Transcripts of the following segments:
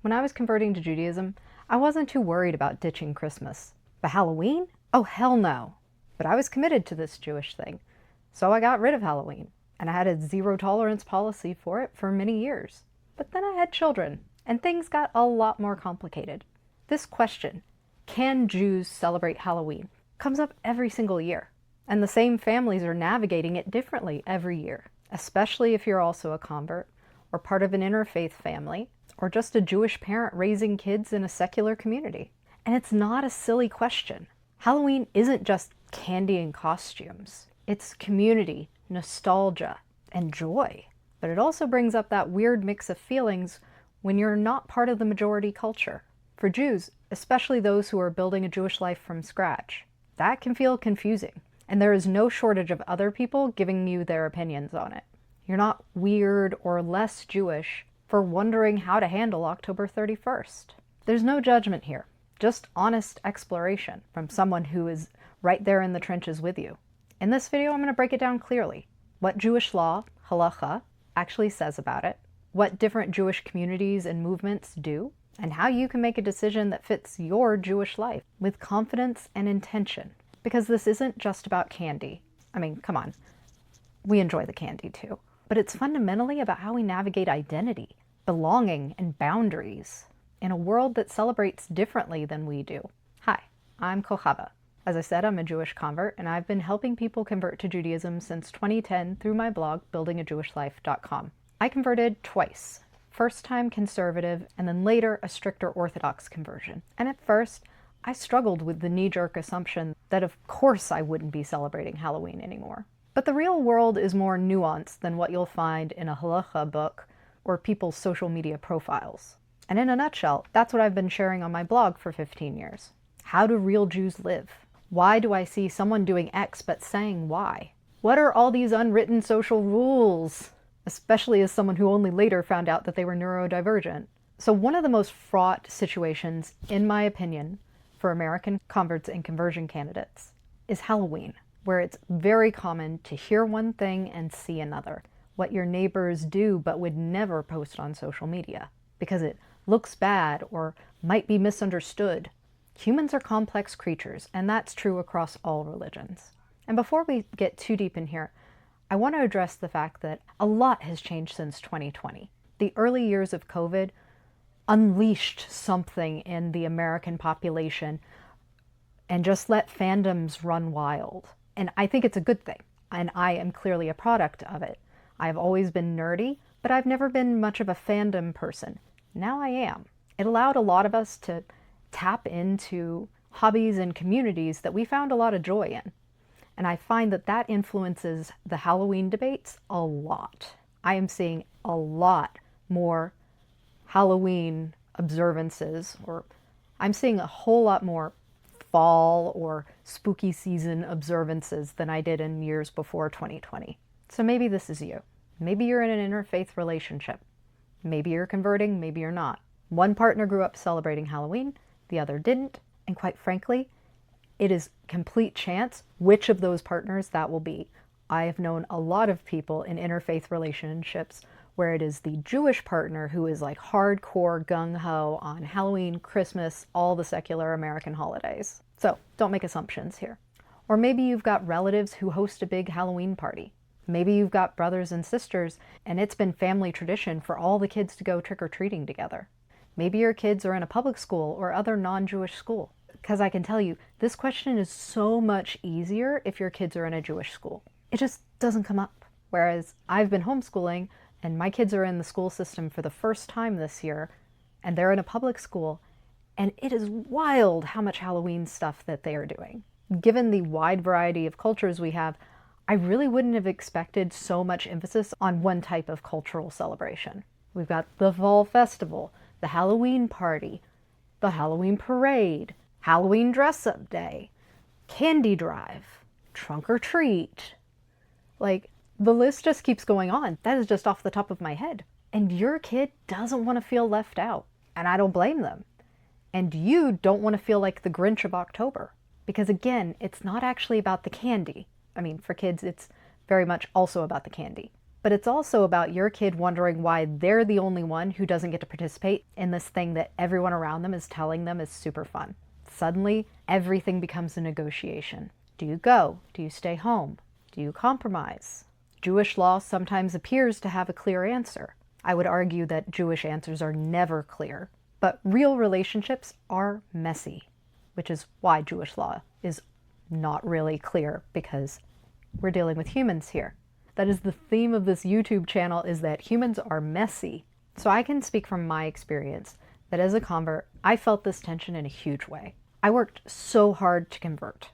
When I was converting to Judaism, I wasn't too worried about ditching Christmas. But Halloween? Oh, hell no. But I was committed to this Jewish thing, so I got rid of Halloween, and I had a zero tolerance policy for it for many years. But then I had children, and things got a lot more complicated. This question, can Jews celebrate Halloween, comes up every single year, and the same families are navigating it differently every year, especially if you're also a convert, or part of an interfaith family, or just a Jewish parent raising kids in a secular community. And it's not a silly question. Halloween isn't just candy and costumes. It's community, nostalgia, and joy. But it also brings up that weird mix of feelings when you're not part of the majority culture. For Jews, especially those who are building a Jewish life from scratch, that can feel confusing. And there is no shortage of other people giving you their opinions on it. You're not weird or less Jewish for wondering how to handle October 31st. There's no judgment here, just honest exploration from someone who is right there in the trenches with you. In this video, I'm going to break it down clearly. What Jewish law, halacha, actually says about it, what different Jewish communities and movements do, and how you can make a decision that fits your Jewish life with confidence and intention. Because this isn't just about candy. I mean, come on, we enjoy the candy too. But it's fundamentally about how we navigate identity, belonging, and boundaries in a world that celebrates differently than we do. Hi, I'm Kochava. As I said, I'm a Jewish convert, and I've been helping people convert to Judaism since 2010 through my blog, buildingajewishlife.com. I converted twice. First time conservative, and then later a stricter Orthodox conversion. And at first, I struggled with the knee-jerk assumption that of course I wouldn't be celebrating Halloween anymore. But the real world is more nuanced than what you'll find in a halacha book or people's social media profiles. And in a nutshell, that's what I've been sharing on my blog for 15 years. How do real Jews live? Why do I see someone doing X but saying Y? What are all these unwritten social rules? Especially as someone who only later found out that they were neurodivergent. So one of the most fraught situations, in my opinion, for American converts and conversion candidates is Halloween, where it's very common to hear one thing and see another. What your neighbors do but would never post on social media because it looks bad or might be misunderstood. Humans are complex creatures, and that's true across all religions. And before we get too deep in here, I want to address the fact that a lot has changed since 2020. The early years of COVID unleashed something in the American population and just let fandoms run wild. And I think it's a good thing, and I am clearly a product of it. I've always been nerdy, but I've never been much of a fandom person. Now I am. It allowed a lot of us to tap into hobbies and communities that we found a lot of joy in. And I find that that influences the Halloween debates a lot. I am seeing a lot more Halloween observances, or I'm seeing a whole lot more fall or spooky season observances than I did in years before 2020. So maybe this is you. Maybe you're in an interfaith relationship. Maybe you're converting, maybe you're not. One partner grew up celebrating Halloween, the other didn't, and quite frankly, it is complete chance which of those partners that will be. I have known a lot of people in interfaith relationships where it is the Jewish partner who is like hardcore gung-ho on Halloween, Christmas, all the secular American holidays. So don't make assumptions here. Or maybe you've got relatives who host a big Halloween party. Maybe you've got brothers and sisters and it's been family tradition for all the kids to go trick-or-treating together. Maybe your kids are in a public school or other non-Jewish school. Because I can tell you, this question is so much easier if your kids are in a Jewish school. It just doesn't come up. Whereas I've been homeschooling and my kids are in the school system for the first time this year, and they're in a public school, and it is wild how much Halloween stuff that they are doing. Given the wide variety of cultures we have, I really wouldn't have expected so much emphasis on one type of cultural celebration. We've got the fall festival, the Halloween party, the Halloween parade, Halloween dress-up day, candy drive, trunk or treat. Like, the list just keeps going on. That is just off the top of my head. And your kid doesn't want to feel left out, and I don't blame them. And you don't want to feel like the Grinch of October. Because again, it's not actually about the candy. I mean, for kids, it's very much also about the candy. But it's also about your kid wondering why they're the only one who doesn't get to participate in this thing that everyone around them is telling them is super fun. Suddenly, everything becomes a negotiation. Do you go? Do you stay home? Do you compromise? Jewish law sometimes appears to have a clear answer. I would argue that Jewish answers are never clear, but real relationships are messy, which is why Jewish law is not really clear, because we're dealing with humans here. That is the theme of this YouTube channel, is that humans are messy. So I can speak from my experience that as a convert, I felt this tension in a huge way. I worked so hard to convert.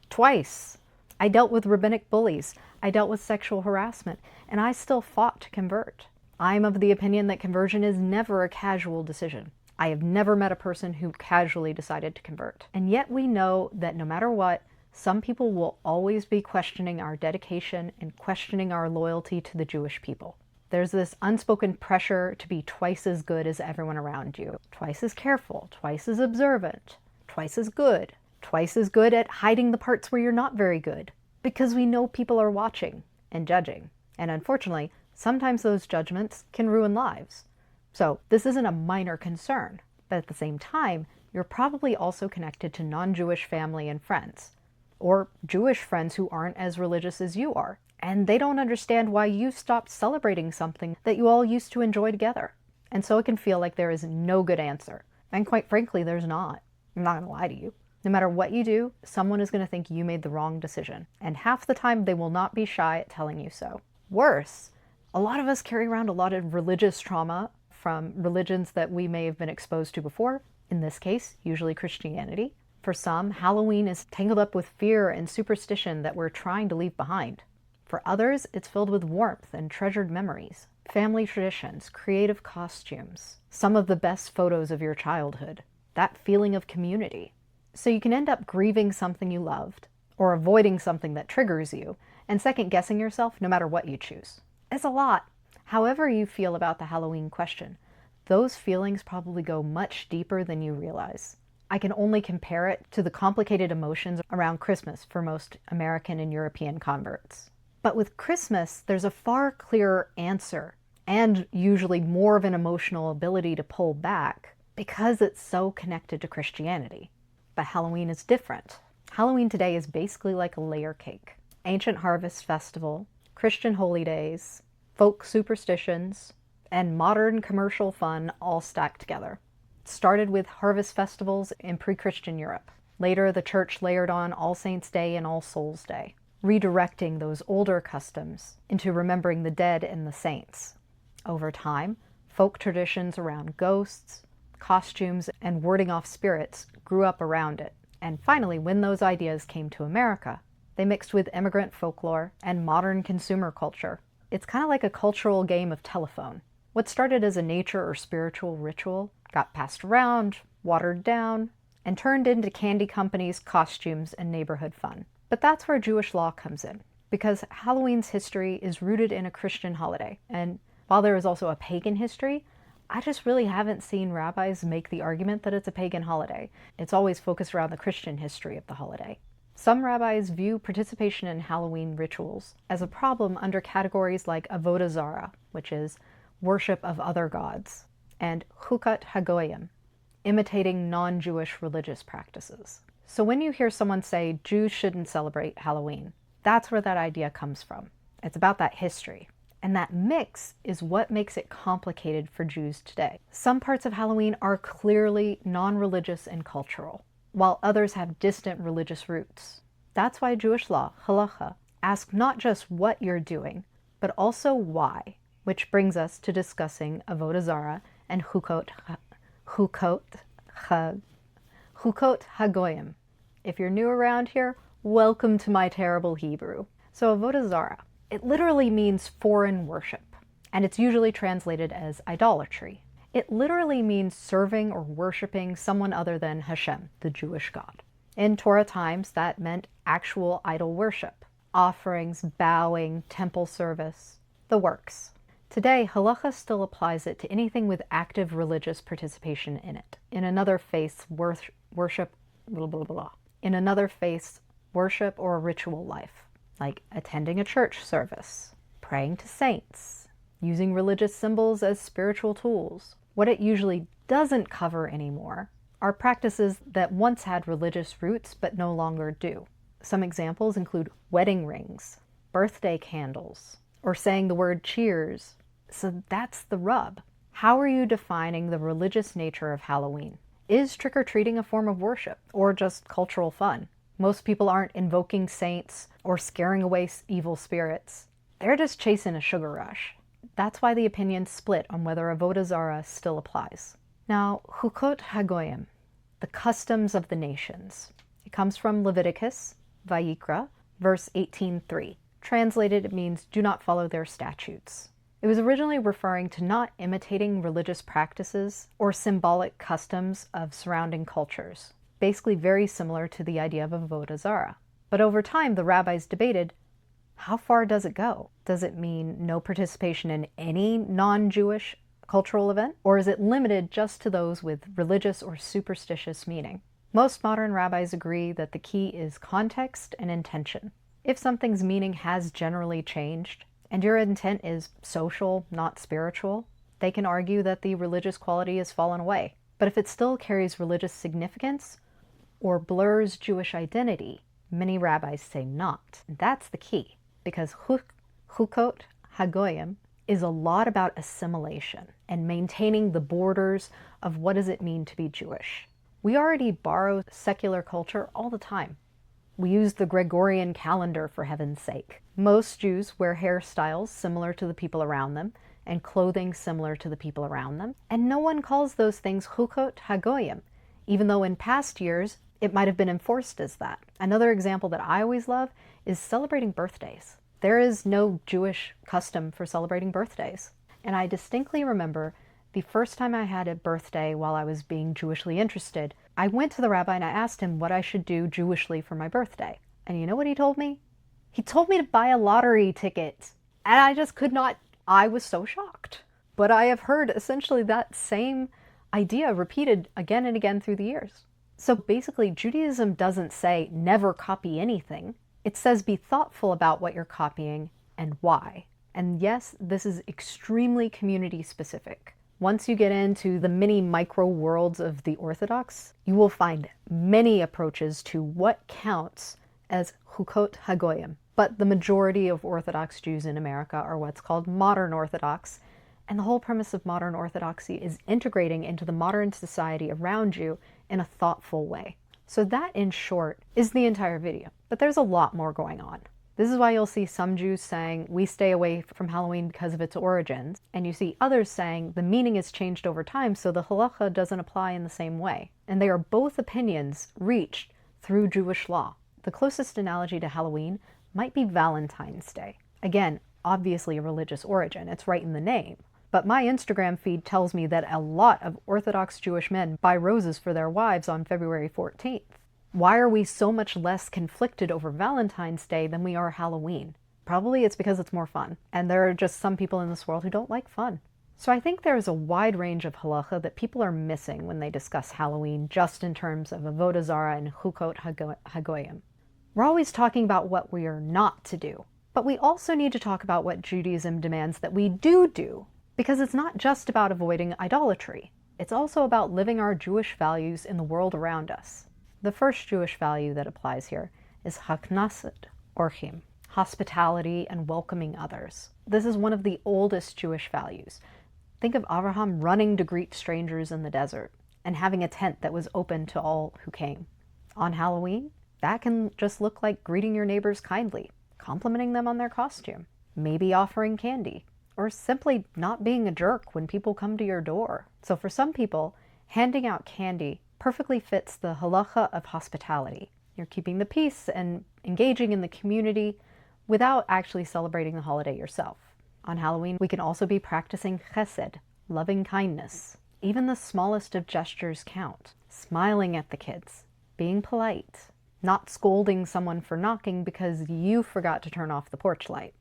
Twice. I dealt with rabbinic bullies. I dealt with sexual harassment, and I still fought to convert. I'm of the opinion that conversion is never a casual decision. I have never met a person who casually decided to convert. And yet we know that no matter what, some people will always be questioning our dedication and questioning our loyalty to the Jewish people. There's this unspoken pressure to be twice as good as everyone around you, twice as careful, twice as observant, twice as good at hiding the parts where you're not very good, because we know people are watching and judging. And unfortunately, sometimes those judgments can ruin lives. So this isn't a minor concern, but at the same time, you're probably also connected to non-Jewish family and friends, or Jewish friends who aren't as religious as you are, and they don't understand why you stopped celebrating something that you all used to enjoy together. And so it can feel like there is no good answer. And quite frankly, there's not. I'm not gonna lie to you. No matter what you do, someone is gonna think you made the wrong decision. And half the time, they will not be shy at telling you so. Worse, a lot of us carry around a lot of religious trauma from religions that we may have been exposed to before. In this case, usually Christianity. For some, Halloween is tangled up with fear and superstition that we're trying to leave behind. For others, it's filled with warmth and treasured memories, family traditions, creative costumes, some of the best photos of your childhood, that feeling of community. So you can end up grieving something you loved, or avoiding something that triggers you, and second-guessing yourself no matter what you choose. It's a lot. However you feel about the Halloween question, those feelings probably go much deeper than you realize. I can only compare it to the complicated emotions around Christmas for most American and European converts. But with Christmas, there's a far clearer answer, and usually more of an emotional ability to pull back, because it's so connected to Christianity. But Halloween is different. Halloween today is basically like a layer cake. Ancient harvest festival, Christian holy days, folk superstitions, and modern commercial fun all stacked together. It started with harvest festivals in pre-Christian Europe. Later, the church layered on All Saints' Day and All Souls' Day, redirecting those older customs into remembering the dead and the saints. Over time, folk traditions around ghosts, costumes, and warding off spirits grew up around it. And finally, when those ideas came to America, they mixed with immigrant folklore and modern consumer culture. It's kind of like a cultural game of telephone. What started as a nature or spiritual ritual got passed around, watered down, and turned into candy companies, costumes, and neighborhood fun. But that's where Jewish law comes in, because Halloween's history is rooted in a Christian holiday. And while there is also a pagan history, I just really haven't seen rabbis make the argument that it's a pagan holiday. It's always focused around the Christian history of the holiday. Some rabbis view participation in Halloween rituals as a problem under categories like Avodah Zara, which is worship of other gods, and Chukat HaGoyim, imitating non-Jewish religious practices. So when you hear someone say Jews shouldn't celebrate Halloween, that's where that idea comes from. It's about that history. And that mix is what makes it complicated for Jews today. Some parts of Halloween are clearly non-religious and cultural, while others have distant religious roots. That's why Jewish law, halacha, asks not just what you're doing, but also why, which brings us to discussing Avodah Zara and chukot ha-goyim. If you're new around here, welcome to my terrible Hebrew. So Avodah Zara, it literally means foreign worship, and it's usually translated as idolatry. It literally means serving or worshiping someone other than Hashem, the Jewish God. In Torah times, that meant actual idol worship, offerings, bowing, temple service, the works. Today, halacha still applies it to anything with active religious participation in it. In another faith's worship, blah, blah, blah. In another faith's worship or ritual life, like attending a church service, praying to saints, using religious symbols as spiritual tools. What it usually doesn't cover anymore are practices that once had religious roots but no longer do. Some examples include wedding rings, birthday candles, or saying the word cheers. So that's the rub. How are you defining the religious nature of Halloween? Is trick-or-treating a form of worship or just cultural fun? Most people aren't invoking saints or scaring away evil spirits. They're just chasing a sugar rush. That's why the opinions split on whether Avodah Zara still applies. Now, chukot ha-goyim, the customs of the nations. It comes from Leviticus, Vayikra, verse 18:3. Translated, it means, do not follow their statutes. It was originally referring to not imitating religious practices or symbolic customs of surrounding cultures, basically very similar to the idea of Avodah Zara. But over time, the rabbis debated, how far does it go? Does it mean no participation in any non-Jewish cultural event? Or is it limited just to those with religious or superstitious meaning? Most modern rabbis agree that the key is context and intention. If something's meaning has generally changed, and your intent is social, not spiritual, they can argue that the religious quality has fallen away. But if it still carries religious significance or blurs Jewish identity, many rabbis say not. And that's the key, because chukot ha-goyim is a lot about assimilation and maintaining the borders of what does it mean to be Jewish. We already borrow secular culture all the time. We use the Gregorian calendar, for heaven's sake. Most Jews wear hairstyles similar to the people around them and clothing similar to the people around them. And no one calls those things chukot ha-goyim, even though in past years it might have been enforced as that. Another example that I always love is celebrating birthdays. There is no Jewish custom for celebrating birthdays. And I distinctly remember the first time I had a birthday while I was being Jewishly interested, I went to the rabbi and I asked him what I should do Jewishly for my birthday. And you know what he told me? He told me to buy a lottery ticket. And I just could not, I was so shocked. But I have heard essentially that same idea repeated again and again through the years. So basically, Judaism doesn't say never copy anything. It says be thoughtful about what you're copying and why. And yes, this is extremely community specific. Once you get into the many micro worlds of the Orthodox, you will find many approaches to what counts as chukot ha-goyim. But the majority of Orthodox Jews in America are what's called modern Orthodox. And the whole premise of modern Orthodoxy is integrating into the modern society around you in a thoughtful way. So that, in short, is the entire video. But there's a lot more going on. This is why you'll see some Jews saying, we stay away from Halloween because of its origins. And you see others saying the meaning has changed over time, so the halacha doesn't apply in the same way. And they are both opinions reached through Jewish law. The closest analogy to Halloween might be Valentine's Day. Again, obviously a religious origin. It's right in the name. But my Instagram feed tells me that a lot of Orthodox Jewish men buy roses for their wives on February 14th. Why are we so much less conflicted over Valentine's Day than we are Halloween? Probably it's because it's more fun. And there are just some people in this world who don't like fun. So I think there is a wide range of halacha that people are missing when they discuss Halloween just in terms of Avodah Zara and chukot ha-goyim. We're always talking about what we are not to do. But we also need to talk about what Judaism demands that we do. Because it's not just about avoiding idolatry. It's also about living our Jewish values in the world around us. The first Jewish value that applies here is haknasat orchim, hospitality and welcoming others. This is one of the oldest Jewish values. Think of Abraham running to greet strangers in the desert and having a tent that was open to all who came. On Halloween, that can just look like greeting your neighbors kindly, complimenting them on their costume, maybe offering candy, or simply not being a jerk when people come to your door. So for some people, handing out candy perfectly fits the halacha of hospitality. You're keeping the peace and engaging in the community without actually celebrating the holiday yourself. On Halloween, we can also be practicing chesed, loving kindness. Even the smallest of gestures count. Smiling at the kids, being polite, not scolding someone for knocking because you forgot to turn off the porch light.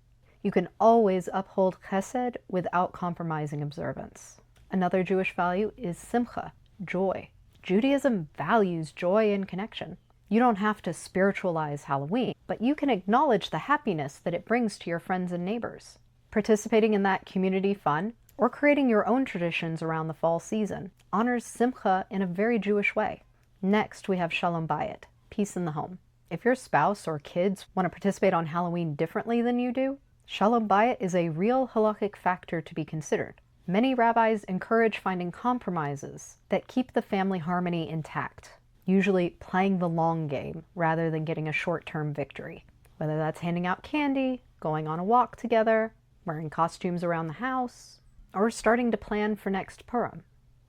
You can always uphold chesed without compromising observance. Another Jewish value is simcha, joy. Judaism values joy and connection. You don't have to spiritualize Halloween, but you can acknowledge the happiness that it brings to your friends and neighbors. Participating in that community fun, or creating your own traditions around the fall season, honors Simcha in a very Jewish way. Next, we have shalom bayit, peace in the home. If your spouse or kids want to participate on Halloween differently than you do, shalom bayit is a real halachic factor to be considered. Many rabbis encourage finding compromises that keep the family harmony intact, usually playing the long game rather than getting a short-term victory. Whether that's handing out candy, going on a walk together, wearing costumes around the house, or starting to plan for next Purim,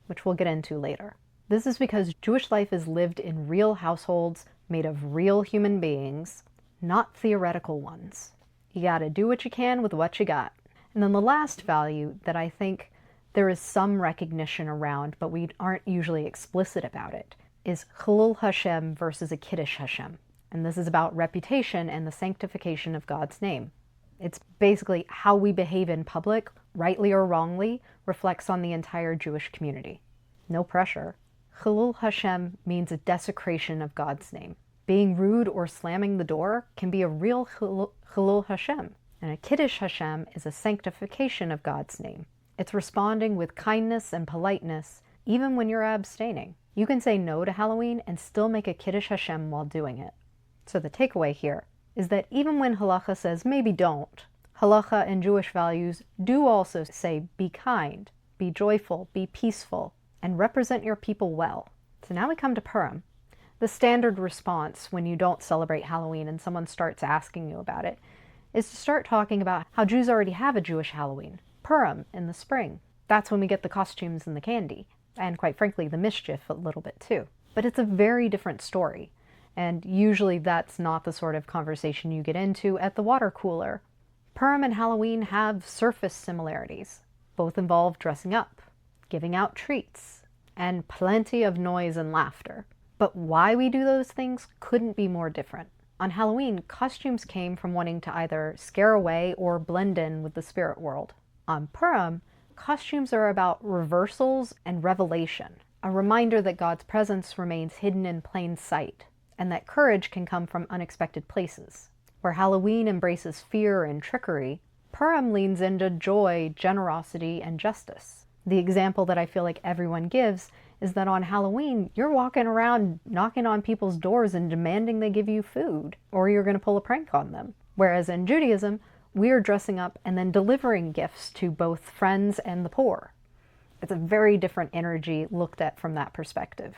which we'll get into later. This is because Jewish life is lived in real households made of real human beings, not theoretical ones. You gotta do what you can with what you got. And then the last value that I think there is some recognition around, but we aren't usually explicit about it, is Chilul Hashem versus a Kiddush Hashem. And this is about reputation and the sanctification of God's name. It's basically how we behave in public, rightly or wrongly, reflects on the entire Jewish community. No pressure. Chilul Hashem means a desecration of God's name. Being rude or slamming the door can be a real Chilul Hashem. And a Kiddush Hashem is a sanctification of God's name. It's responding with kindness and politeness, even when you're abstaining. You can say no to Halloween and still make a Kiddush Hashem while doing it. So the takeaway here is that even when halacha says maybe don't, halacha and Jewish values do also say be kind, be joyful, be peaceful, and represent your people well. So now we come to Purim. The standard response when you don't celebrate Halloween and someone starts asking you about it is to start talking about how Jews already have a Jewish Halloween, Purim in the spring. That's when we get the costumes and the candy, and quite frankly the mischief a little bit too. But it's a very different story. And usually that's not the sort of conversation you get into at the water cooler. Purim and Halloween have surface similarities. Both involve dressing up, giving out treats, and plenty of noise and laughter. But why we do those things couldn't be more different. On Halloween, costumes came from wanting to either scare away or blend in with the spirit world. On Purim, costumes are about reversals and revelation, a reminder that God's presence remains hidden in plain sight, and that courage can come from unexpected places. Where Halloween embraces fear and trickery, Purim leans into joy, generosity, and justice. The example that I feel like everyone gives is that on Halloween, you're walking around knocking on people's doors and demanding they give you food, or you're going to pull a prank on them. Whereas in Judaism, we're dressing up and then delivering gifts to both friends and the poor. It's a very different energy looked at from that perspective.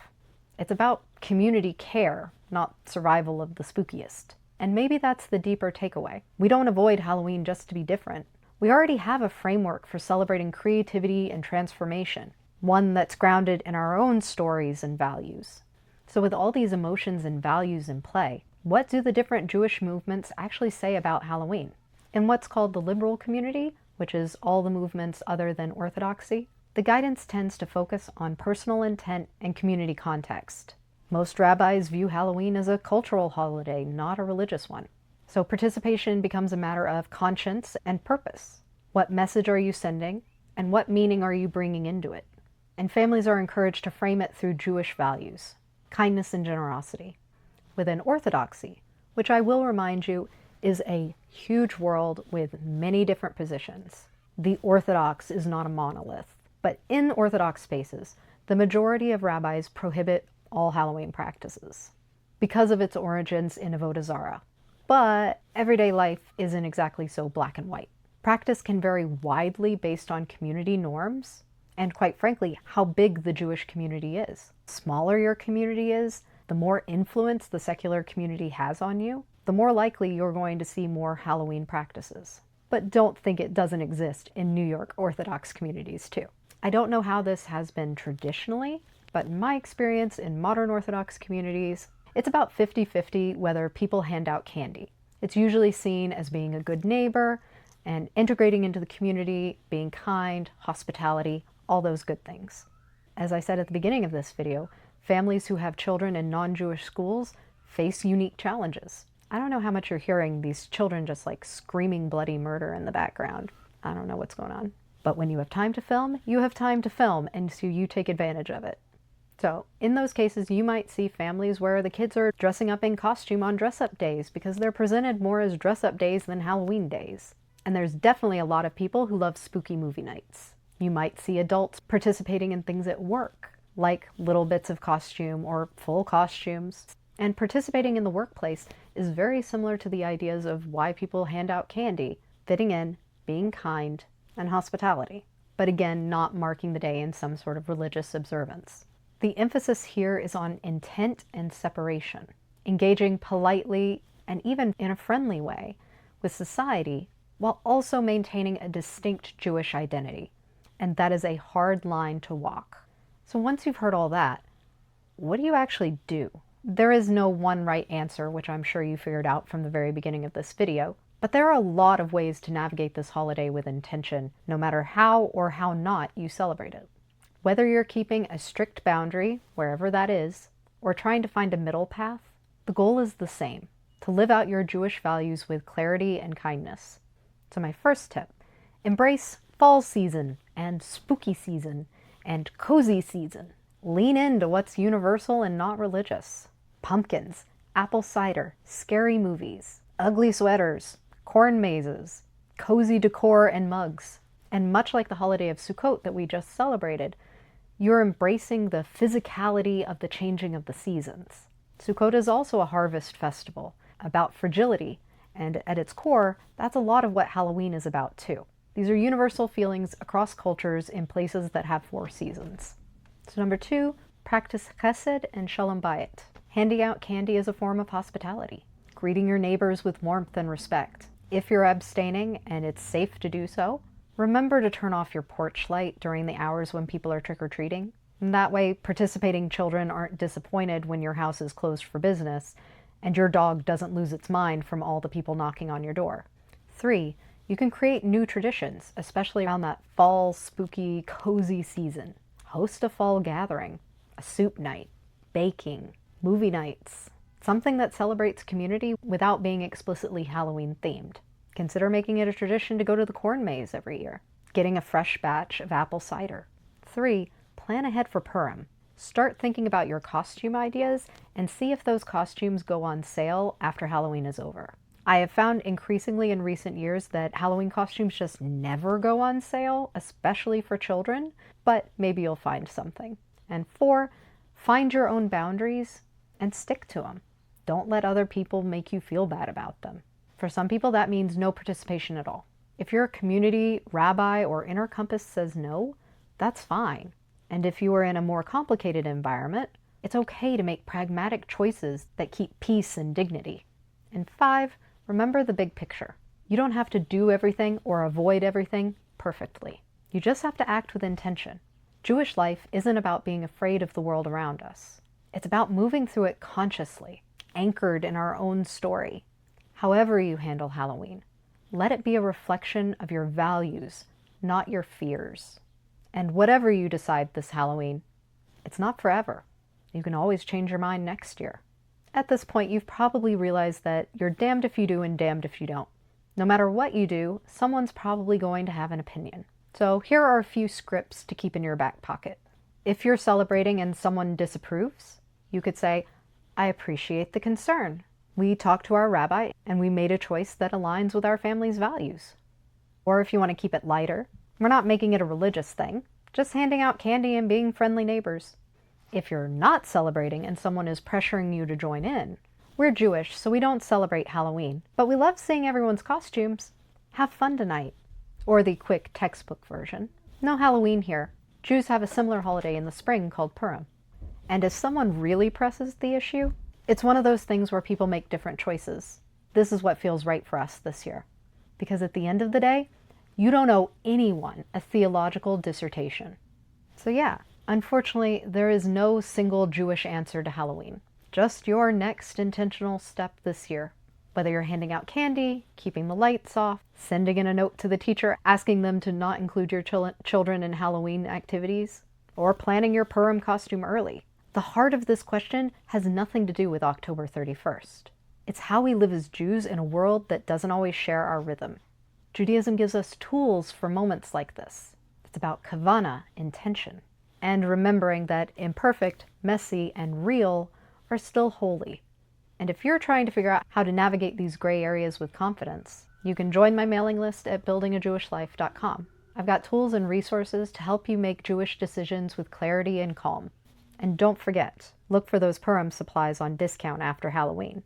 It's about community care, not survival of the spookiest. And maybe that's the deeper takeaway. We don't avoid Halloween just to be different. We already have a framework for celebrating creativity and transformation, one that's grounded in our own stories and values. So with all these emotions and values in play, what do the different Jewish movements actually say about Halloween? In what's called the liberal community, which is all the movements other than Orthodoxy, the guidance tends to focus on personal intent and community context. Most rabbis view Halloween as a cultural holiday, not a religious one. So participation becomes a matter of conscience and purpose. What message are you sending, and what meaning are you bringing into it? And families are encouraged to frame it through Jewish values, kindness and generosity. Within Orthodoxy, which I will remind you is a huge world with many different positions. The Orthodox is not a monolith. But in Orthodox spaces, the majority of rabbis prohibit all Halloween practices because of its origins in Avodah Zara. But everyday life isn't exactly so black and white. Practice can vary widely based on community norms and, quite frankly, how big the Jewish community is. The smaller your community is, the more influence the secular community has on you, the more likely you're going to see more Halloween practices. But don't think it doesn't exist in New York Orthodox communities too. I don't know how this has been traditionally, but in my experience in modern Orthodox communities, it's about 50-50 whether people hand out candy. It's usually seen as being a good neighbor and integrating into the community, being kind, hospitality, all those good things. As I said at the beginning of this video, families who have children in non-Jewish schools face unique challenges. I don't know how much you're hearing these children just like screaming bloody murder in the background. I don't know what's going on. But when you have time to film, you have time to film, and so you take advantage of it. So in those cases, you might see families where the kids are dressing up in costume on dress-up days because they're presented more as dress-up days than Halloween days. And there's definitely a lot of people who love spooky movie nights. You might see adults participating in things at work, like little bits of costume or full costumes. And participating in the workplace is very similar to the ideas of why people hand out candy, fitting in, being kind, and hospitality. But again, not marking the day in some sort of religious observance. The emphasis here is on intent and separation, engaging politely and even in a friendly way with society while also maintaining a distinct Jewish identity. And that is a hard line to walk. So once you've heard all that, what do you actually do? There is no one right answer, which I'm sure you figured out from the very beginning of this video, but there are a lot of ways to navigate this holiday with intention, no matter how or how not you celebrate it. Whether you're keeping a strict boundary, wherever that is, or trying to find a middle path, the goal is the same, to live out your Jewish values with clarity and kindness. So my first tip, embrace fall season and spooky season and cozy season. Lean into what's universal and not religious. Pumpkins, apple cider, scary movies, ugly sweaters, corn mazes, cozy decor and mugs. And much like the holiday of Chukat that we just celebrated, you're embracing the physicality of the changing of the seasons. Chukat is also a harvest festival about fragility, and at its core, that's a lot of what Halloween is about too. These are universal feelings across cultures in places that have 4 seasons. So number 2, practice chesed and shalom bayit. Handing out candy is a form of hospitality. Greeting your neighbors with warmth and respect. If you're abstaining and it's safe to do so, remember to turn off your porch light during the hours when people are trick-or-treating. And that way, participating children aren't disappointed when your house is closed for business and your dog doesn't lose its mind from all the people knocking on your door. 3, you can create new traditions, especially around that fall, spooky, cozy season. Host a fall gathering, a soup night, baking, movie nights, something that celebrates community without being explicitly Halloween themed. Consider making it a tradition to go to the corn maze every year, getting a fresh batch of apple cider. 3, plan ahead for Purim. Start thinking about your costume ideas and see if those costumes go on sale after Halloween is over. I have found increasingly in recent years that Halloween costumes just never go on sale, especially for children, but maybe you'll find something. And 4, find your own boundaries and stick to them. Don't let other people make you feel bad about them. For some people, that means no participation at all. If your community, rabbi, or inner compass says no, that's fine. And if you are in a more complicated environment, it's okay to make pragmatic choices that keep peace and dignity. And 5, remember the big picture. You don't have to do everything or avoid everything perfectly. You just have to act with intention. Jewish life isn't about being afraid of the world around us. It's about moving through it consciously, anchored in our own story. However you handle Halloween, let it be a reflection of your values, not your fears. And whatever you decide this Halloween, it's not forever. You can always change your mind next year. At this point, you've probably realized that you're damned if you do and damned if you don't. No matter what you do, someone's probably going to have an opinion. So here are a few scripts to keep in your back pocket. If you're celebrating and someone disapproves, you could say, I appreciate the concern. We talked to our rabbi and we made a choice that aligns with our family's values. Or if you want to keep it lighter, we're not making it a religious thing, just handing out candy and being friendly neighbors. If you're not celebrating and someone is pressuring you to join in, we're Jewish, so we don't celebrate Halloween, but we love seeing everyone's costumes. Have fun tonight. Or the quick textbook version. No Halloween here. Jews have a similar holiday in the spring called Purim. And if someone really presses the issue, it's one of those things where people make different choices. This is what feels right for us this year. Because at the end of the day, you don't owe anyone a theological dissertation. So yeah, unfortunately, there is no single Jewish answer to Halloween. Just your next intentional step this year. Whether you're handing out candy, keeping the lights off, sending in a note to the teacher asking them to not include your children in Halloween activities, or planning your Purim costume early. The heart of this question has nothing to do with October 31st. It's how we live as Jews in a world that doesn't always share our rhythm. Judaism gives us tools for moments like this. It's about kavana, intention, and remembering that imperfect, messy, and real are still holy. And if you're trying to figure out how to navigate these gray areas with confidence, You can join my mailing list at buildingajewishlife.com. I've got tools and resources to help you make Jewish decisions with clarity and calm. And don't forget, look for those Purim supplies on discount after Halloween.